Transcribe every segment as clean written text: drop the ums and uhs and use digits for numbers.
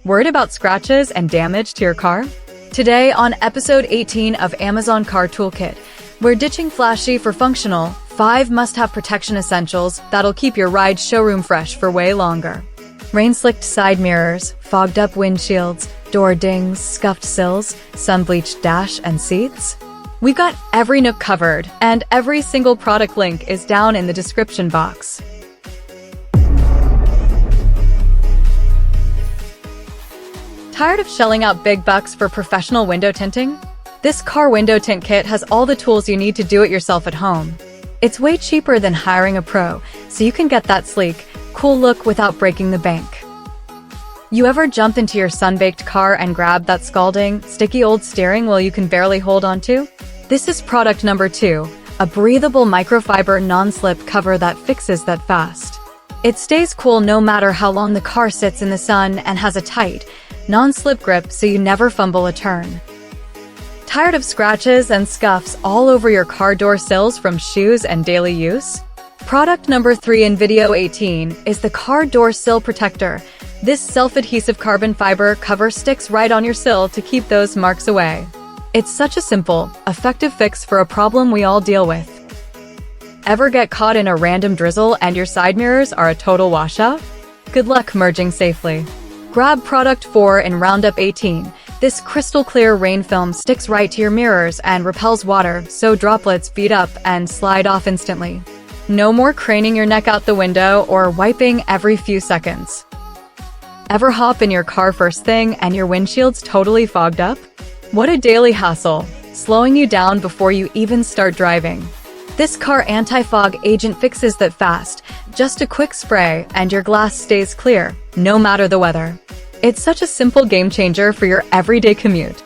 Worried about scratches and damage to your car? Today on episode 18 of Amazon Car Toolkit, we're ditching flashy for functional, 5 must-have protection essentials that'll keep your ride showroom fresh for way longer. Rain-slicked side mirrors, fogged-up windshields, door dings, scuffed sills, sun-bleached dash and seats. We've got every nook covered, and every single product link is down in the description box. Tired of shelling out big bucks for professional window tinting? This car window tint kit has all the tools you need to do it yourself at home. It's way cheaper than hiring a pro, so you can get that sleek, cool look without breaking the bank. You ever jump into your sun-baked car and grab that scalding, sticky old steering wheel you can barely hold onto? This is product number 2, a breathable microfiber non-slip cover that fixes that fast. It stays cool no matter how long the car sits in the sun and has a tight, non-slip grip so you never fumble a turn. Tired of scratches and scuffs all over your car door sills from shoes and daily use? Product number 3 in video 18 is the car door sill protector. This self-adhesive carbon fiber cover sticks right on your sill to keep those marks away. It's such a simple, effective fix for a problem we all deal with. Ever get caught in a random drizzle and your side mirrors are a total washout? Good luck merging safely. Grab product 4 in Roundup 18. This crystal clear rain film sticks right to your mirrors and repels water, so droplets bead up and slide off instantly. No more craning your neck out the window or wiping every few seconds. Ever hop in your car first thing and your windshield's totally fogged up? What a daily hassle, slowing you down before you even start driving. This car anti-fog agent fixes that fast. Just a quick spray and your glass stays clear, no matter the weather. It's such a simple game changer for your everyday commute.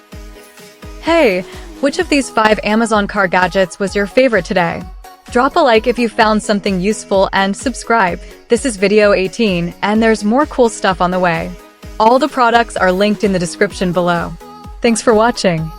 Hey, which of these 5 Amazon car gadgets was your favorite today? Drop a like if you found something useful and subscribe. This is video 18 and there's more cool stuff on the way. All the products are linked in the description below. Thanks for watching.